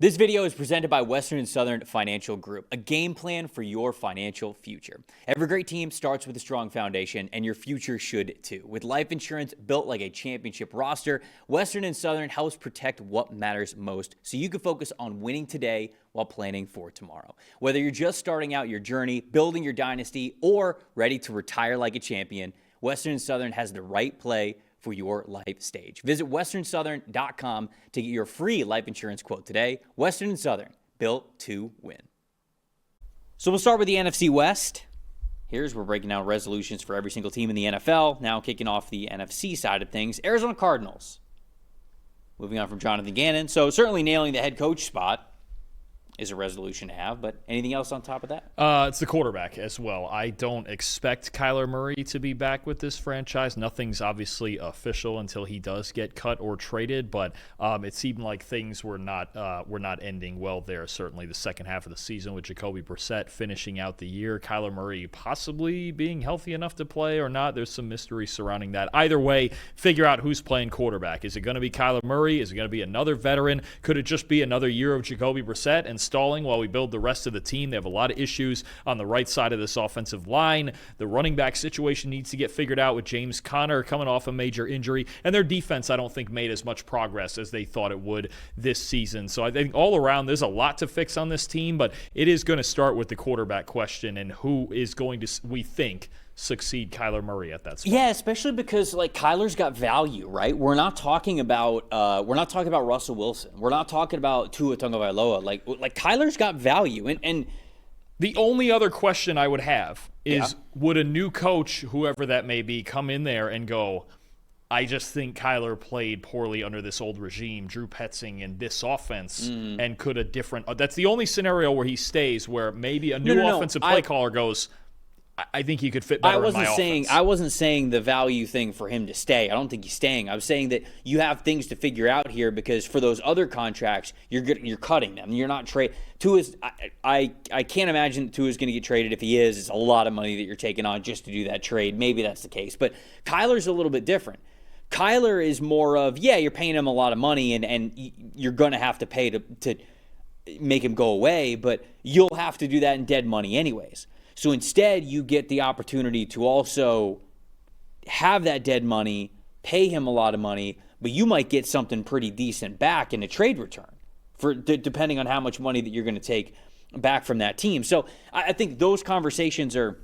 This video is presented by Western and Southern Financial Group, a game plan for your financial future. Every great team starts with a strong foundation, and your future should too. With life insurance built like a championship roster, Western and Southern helps protect what matters most so you can focus on winning today while planning for tomorrow. Whether you're just starting out your journey, building your dynasty, or ready to retire like a champion, Western and Southern has the right play for your life stage. Visit westernsouthern.com to get your free life insurance quote today. Western and Southern, built to win. So we'll start with the NFC West. We're breaking down resolutions for every single team in the NFL. Now kicking off the NFC side of things, Arizona Cardinals. Moving on from Jonathan Gannon. So certainly nailing the head coach spot is a resolution to have, but anything else on top of that? It's the quarterback as well. I don't expect Kyler Murray to be back with this franchise. Nothing's obviously official until he does get cut or traded, but it seemed like things were not ending well there. Certainly the second half of the season with Jacoby Brissett finishing out the year. Kyler Murray possibly being healthy enough to play or not. There's some mystery surrounding that. Either way, figure out who's playing quarterback. Is it going to be Kyler Murray? Is it going to be another veteran? Could it just be another year of Jacoby Brissett and stalling while we build the rest of the team? They have a lot of issues on the right side of this offensive line. The running back situation needs to get figured out with James Conner coming off a major injury. And their defense, I don't think, made as much progress as they thought it would this season. So I think all around, there's a lot to fix on this team, but it is going to start with the quarterback question and who is going to, we think, succeed Kyler Murray at that spot. Yeah, especially because Kyler's got value, right? We're not talking about Russell Wilson. We're not talking about Tua Tagovailoa. Like Kyler's got value, and the only other question I would have is, would a new coach, whoever that may be, come in there and go, I just think Kyler played poorly under this old regime, Drew Petzing, and this offense, and could a different... that's the only scenario where he stays, where maybe a new offensive play caller goes, I think he could fit better in my offense. I wasn't saying the value thing for him to stay. I don't think he's staying. I was saying that you have things to figure out here because for those other contracts, you're cutting them. You're not trade. Tua's. I can't imagine that Tua's going to get traded. If he is, it's a lot of money that you're taking on just to do that trade. Maybe that's the case. But Kyler's a little bit different. Kyler is more of, you're paying him a lot of money and you're going to have to pay to make him go away, but you'll have to do that in dead money anyways. So instead, you get the opportunity to also have that dead money, pay him a lot of money, but you might get something pretty decent back in a trade return, depending on how much money that you're going to take back from that team. So I think those conversations are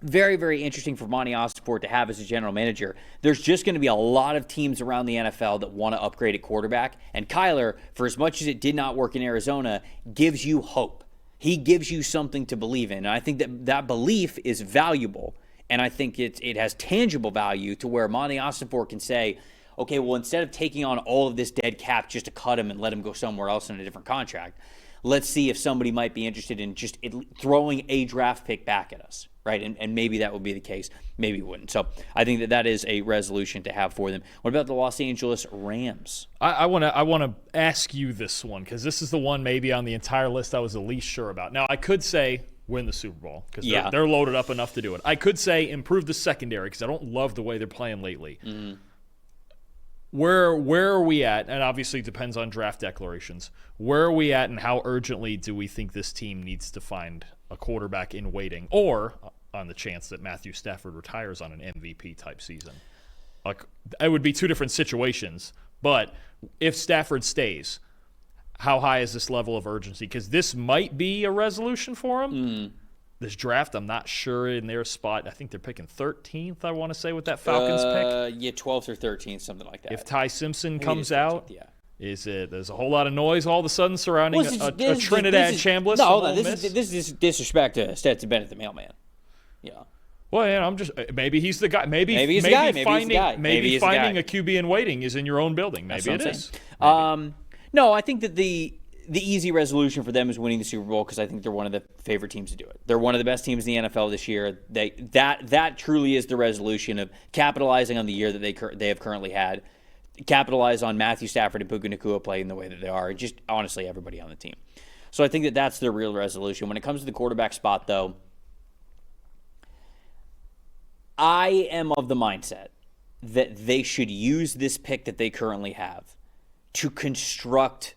very, very interesting for Monty Ossenfort to have as a general manager. There's just going to be a lot of teams around the NFL that want to upgrade at quarterback, and Kyler, for as much as it did not work in Arizona, gives you hope. He gives you something to believe in. And I think that belief is valuable. And I think it has tangible value to where Monty Ossenfort can say, okay, well, instead of taking on all of this dead cap just to cut him and let him go somewhere else in a different contract, let's see if somebody might be interested in just throwing a draft pick back at us, right? And maybe that would be the case. Maybe it wouldn't. So I think that is a resolution to have for them. What about the Los Angeles Rams? I want to ask you this one because this is the one maybe on the entire list I was the least sure about. Now, I could say win the Super Bowl because they're loaded up enough to do it. I could say improve the secondary because I don't love the way they're playing lately. Mm-hmm. Where are we at? And obviously it depends on draft declarations. Where are we at and how urgently do we think this team needs to find a quarterback in waiting or on the chance that Matthew Stafford retires on an MVP-type season? Like, it would be two different situations. But if Stafford stays, how high is this level of urgency? Because this might be a resolution for him. This draft, I'm not sure in their spot. I think they're picking 13th, I want to say, with that Falcons pick. Yeah, 12th or 13th, something like that. If Ty Simpson comes out, there's a whole lot of noise all of a a surrounding a Trinidad Chambliss? No, this is disrespect to Stetson Bennett, the mailman. Yeah. Well, I'm just maybe he's the guy. Maybe he's the guy. Maybe finding a QB in waiting is in your own building. Maybe it is. No, I think that the easy resolution for them is winning the Super Bowl because I think they're one of the favorite teams to do it. They're one of the best teams in the NFL this year. That truly is the resolution of capitalizing on the year that they have currently had, capitalize on Matthew Stafford and Puka Nacua playing the way that they are, and just honestly everybody on the team. So I think that that's their real resolution. When it comes to the quarterback spot, though, I am of the mindset that they should use this pick that they currently have to construct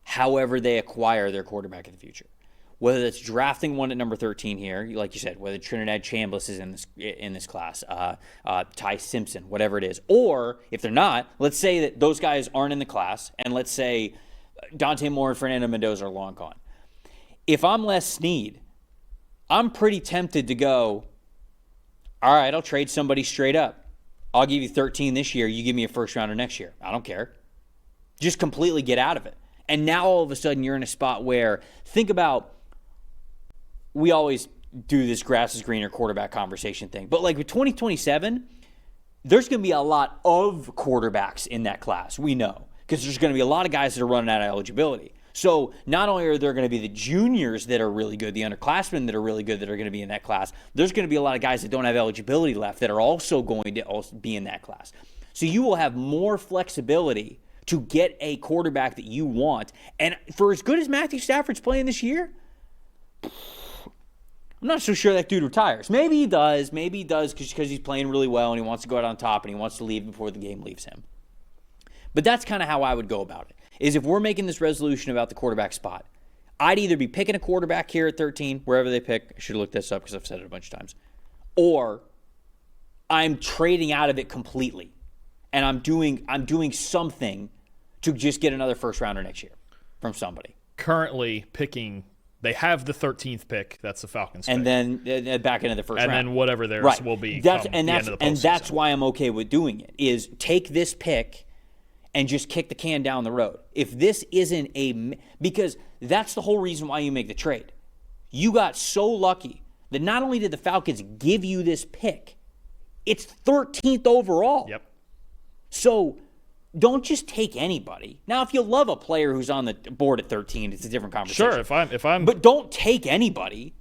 however they acquire their quarterback of the future. Whether it's drafting one at number 13 here, like you said, whether Trinidad Chambliss is in this class, Ty Simpson, whatever it is. Or if they're not, let's say that those guys aren't in the class, and let's say Dante Moore and Fernando Mendoza are long gone. If I'm Les Snead, I'm pretty tempted to go, all right, I'll trade somebody straight up. I'll give you 13 this year. You give me a first rounder next year. I don't care. Just completely get out of it. And now all of a sudden you're in a spot where, think about, we always do this grass is greener quarterback conversation thing. But like with 2027, there's going to be a lot of quarterbacks in that class. We know. Because there's going to be a lot of guys that are running out of eligibility. So not only are there going to be the juniors that are really good, the underclassmen that are really good that are going to be in that class, there's going to be a lot of guys that don't have eligibility left that are also going to also be in that class. So you will have more flexibility to get a quarterback that you want. And for as good as Matthew Stafford's playing this year, I'm not so sure that dude retires. Maybe he does because he's playing really well and he wants to go out on top and he wants to leave before the game leaves him. But that's kind of how I would go about it, is if we're making this resolution about the quarterback spot, I'd either be picking a quarterback here at 13, wherever they pick. I should have looked this up because I've said it a bunch of times. Or I'm trading out of it completely. And I'm doing something to just get another first rounder next year from somebody. Currently picking, they have the 13th pick. That's the Falcons pick. And then back into the first round. And then whatever theirs will be that's come the end of the postseason. And that's why I'm okay with doing it, is take this pick and just kick the can down the road. If this isn't because that's the whole reason why you make the trade. You got so lucky that not only did the Falcons give you this pick, it's 13th overall. Yep. So don't just take anybody. Now, if you love a player who's on the board at 13, it's a different conversation. Sure, if I'm But don't take anybody.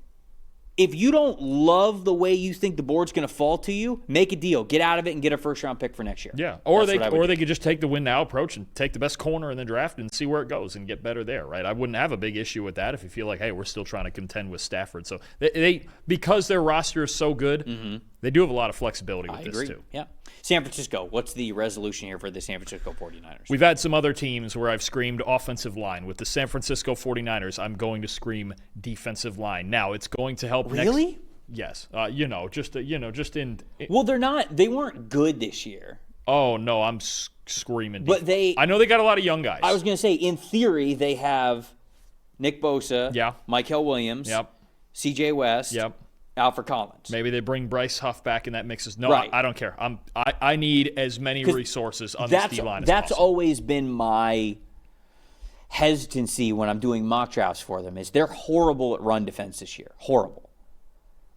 If you don't love the way you think the board's going to fall to you, make a deal. Get out of it and get a first-round pick for next year. Yeah, or they could just take the win now approach and take the best corner in the draft and see where it goes and get better there, right? I wouldn't have a big issue with that if you feel like, hey, we're still trying to contend with Stafford. So they because their roster is so good, they do have a lot of flexibility with this too. Yeah. San Francisco, what's the resolution here for the San Francisco 49ers? We've had some other teams where I've screamed offensive line. With the San Francisco 49ers, I'm going to scream defensive line. Now, it's going to help Really? Yes. Just in. Well, they're not. They weren't good this year. Oh no, I'm screaming. But I know they got a lot of young guys. I was going to say, in theory, they have Nick Bosa. Yeah. Mykel Williams. Yep. C.J. West. Yep. Alfred Collins. Maybe they bring Bryce Huff back in that mix. No, right. I don't care. I need as many resources on this D-line as that's possible. always been my hesitancy when I'm doing mock drafts for them, is they're horrible at run defense this year. Horrible.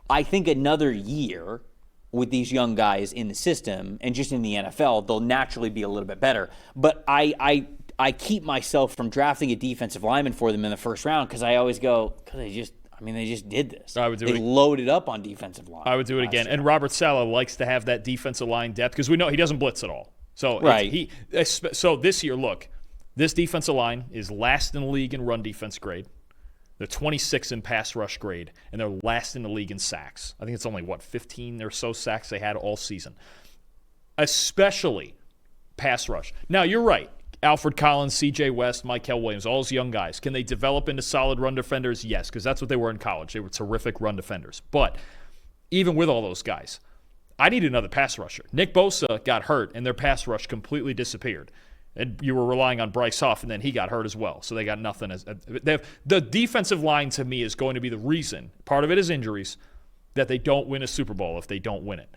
I think another year with these young guys in the system and just in the NFL, they'll naturally be a little bit better. But I keep myself from drafting a defensive lineman for them in the first round because I always go, because they just did this. They loaded up on defensive line. I would do it again. And Robert Saleh likes to have that defensive line depth because we know he doesn't blitz at all. So right. So this year, look, this defensive line is last in the league in run defense grade. They're 26 in pass rush grade, and they're last in the league in sacks. I think it's only, 15 or so sacks they had all season. Especially pass rush. Now, you're right. Alfred Collins, C.J. West, Mykel Williams, all those young guys. Can they develop into solid run defenders? Yes, because that's what they were in college. They were terrific run defenders. But even with all those guys, I need another pass rusher. Nick Bosa got hurt, and their pass rush completely disappeared. And you were relying on Bryce Huff, and then he got hurt as well. So they got nothing. The defensive line, to me, is going to be the reason. Part of it is injuries, that they don't win a Super Bowl if they don't win it.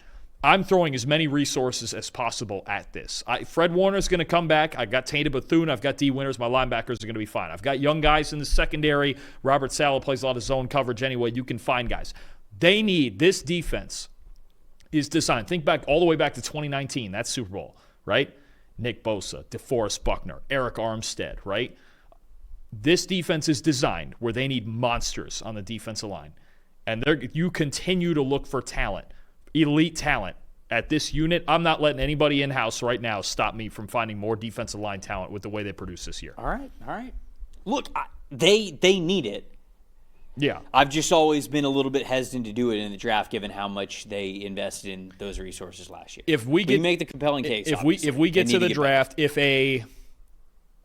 I'm throwing as many resources as possible at this. Fred Warner's going to come back. I've got Tainted Bethune. I've got D. Winters. My linebackers are going to be fine. I've got young guys in the secondary. Robert Saleh plays a lot of zone coverage anyway. You can find guys. They need this defense is designed. Think back all the way back to 2019, that Super Bowl, right? Nick Bosa, DeForest Buckner, Eric Armstead, right? This defense is designed where they need monsters on the defensive line. And you continue to look for talent, elite talent at this unit. I'm not letting anybody in-house right now stop me from finding more defensive line talent with the way they produce this year. All right. Look, they need it. Yeah. I've just always been a little bit hesitant to do it in the draft given how much they invested in those resources last year. If we make the compelling case, if we get to the draft, if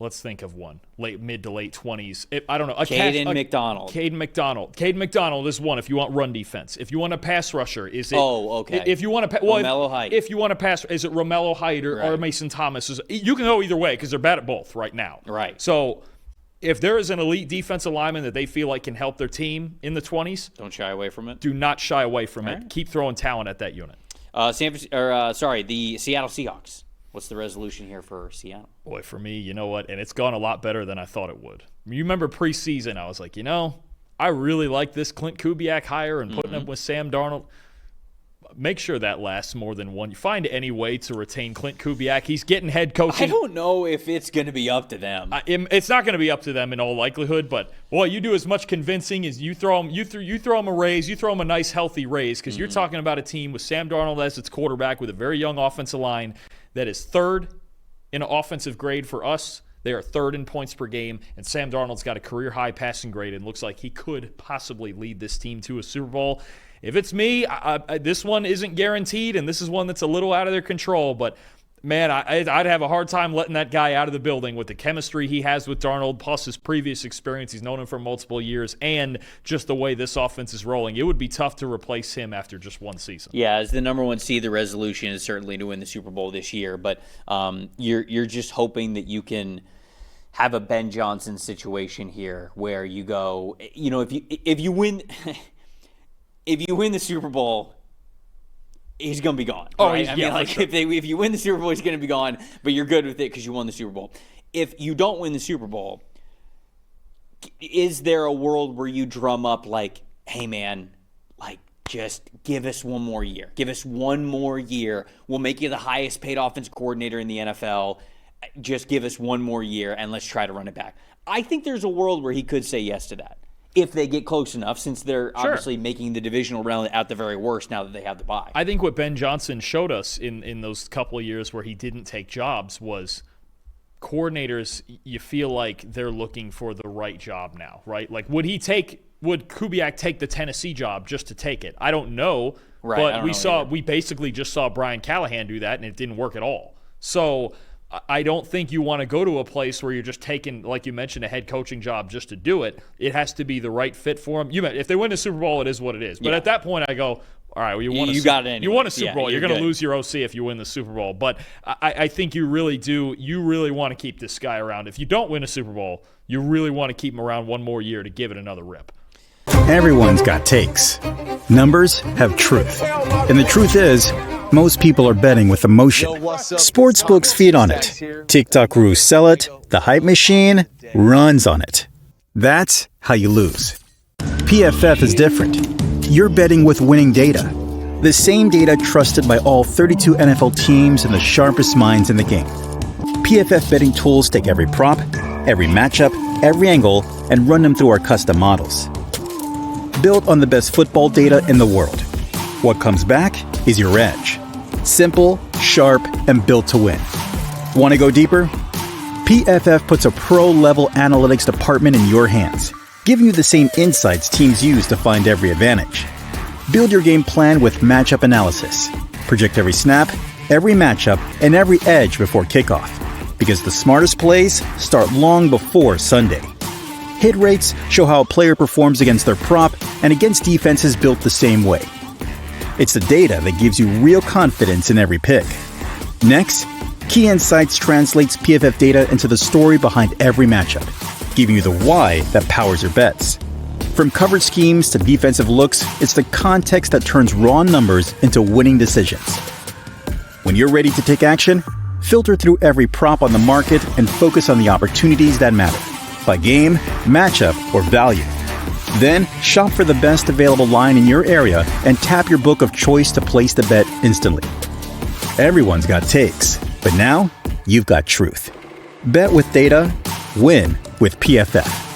Let's think of one. Mid to late 20s. I don't know. Caden McDonald. Caden McDonald is one if you want run defense. If you want a pass rusher, is it? Oh, okay. If you want to, Romello Height. If you want to pass, is it Romello Height or Mason Thomas? You can go either way because they're bad at both right now. Right. So if there is an elite defensive lineman that they feel like can help their team in the 20s, don't shy away from it. Do not shy away from it. Right. Keep throwing talent at that unit. The Seattle Seahawks. What's the resolution here for Seattle? Boy, for me, you know what? And it's gone a lot better than I thought it would. You remember preseason, I was like, I really like this Clint Kubiak hire and putting him with Sam Darnold. Make sure that lasts more than one. You find any way to retain Clint Kubiak. He's getting head coaching. I don't know if it's going to be up to them. It's not going to be up to them in all likelihood, but boy, you do as much convincing as you throw them. You throw them a raise. You throw them a nice, healthy raise because you're talking about a team with Sam Darnold as its quarterback with a very young offensive line that is third in an offensive grade for us. They are third in points per game, and Sam Darnold's got a career-high passing grade and looks like he could possibly lead this team to a Super Bowl. If it's me, this one isn't guaranteed, and this is one that's a little out of their control. But, man, I'd have a hard time letting that guy out of the building with the chemistry he has with Darnold, plus his previous experience. He's known him for multiple years, and just the way this offense is rolling. It would be tough to replace him after just one season. Yeah, as the number one seed, the resolution is certainly to win the Super Bowl this year. But you're just hoping that you can have a Ben Johnson situation here where you go, if you win – if you win the Super Bowl, he's going to be gone. Right? Sure. If you win the Super Bowl, he's going to be gone, but you're good with it because you won the Super Bowl. If you don't win the Super Bowl, is there a world where you drum up like, hey, man, just give us one more year. Give us one more year. We'll make you the highest paid offensive coordinator in the NFL. Just give us one more year, and let's try to run it back. I think there's a world where he could say yes to that. If they get close enough, since they're obviously making the divisional round at the very worst now that they have the bye. I think what Ben Johnson showed us in those couple of years where he didn't take jobs was coordinators, you feel like they're looking for the right job now, right? Like, would Kubiak take the Tennessee job just to take it? I don't know. Right, but we basically just saw Brian Callahan do that, and it didn't work at all. So I don't think you want to go to a place where you're just taking, like you mentioned, a head coaching job just to do it. It has to be the right fit for them. If they win the Super Bowl, it is what it is. But at that point, I go, all right, well, you won a Super Bowl. You're going to lose your OC if you win the Super Bowl. But I think you really do. You really want to keep this guy around. If you don't win a Super Bowl, you really want to keep him around one more year to give it another rip. Everyone's got takes. Numbers have truth. And the truth is, most people are betting with emotion. Sportsbooks feed on it. TikTok gurus sell it. The hype machine runs on it. That's how you lose. PFF is different. You're betting with winning data. The same data trusted by all 32 NFL teams and the sharpest minds in the game. PFF betting tools take every prop, every matchup, every angle, and run them through our custom models. Built on the best football data in the world. What comes back is your edge. Simple, sharp, and built to win. Want to go deeper? PFF puts a pro-level analytics department in your hands, giving you the same insights teams use to find every advantage. Build your game plan with matchup analysis. Project every snap, every matchup, and every edge before kickoff. Because the smartest plays start long before Sunday. Hit rates show how a player performs against their prop and against defenses built the same way. It's the data that gives you real confidence in every pick. Next, Key Insights translates PFF data into the story behind every matchup, giving you the why that powers your bets. From coverage schemes to defensive looks, it's the context that turns raw numbers into winning decisions. When you're ready to take action, filter through every prop on the market and focus on the opportunities that matter, by game, matchup, or value. Then, shop for the best available line in your area and tap your book of choice to place the bet instantly. Everyone's got takes, but now you've got truth. Bet with data, win with PFF.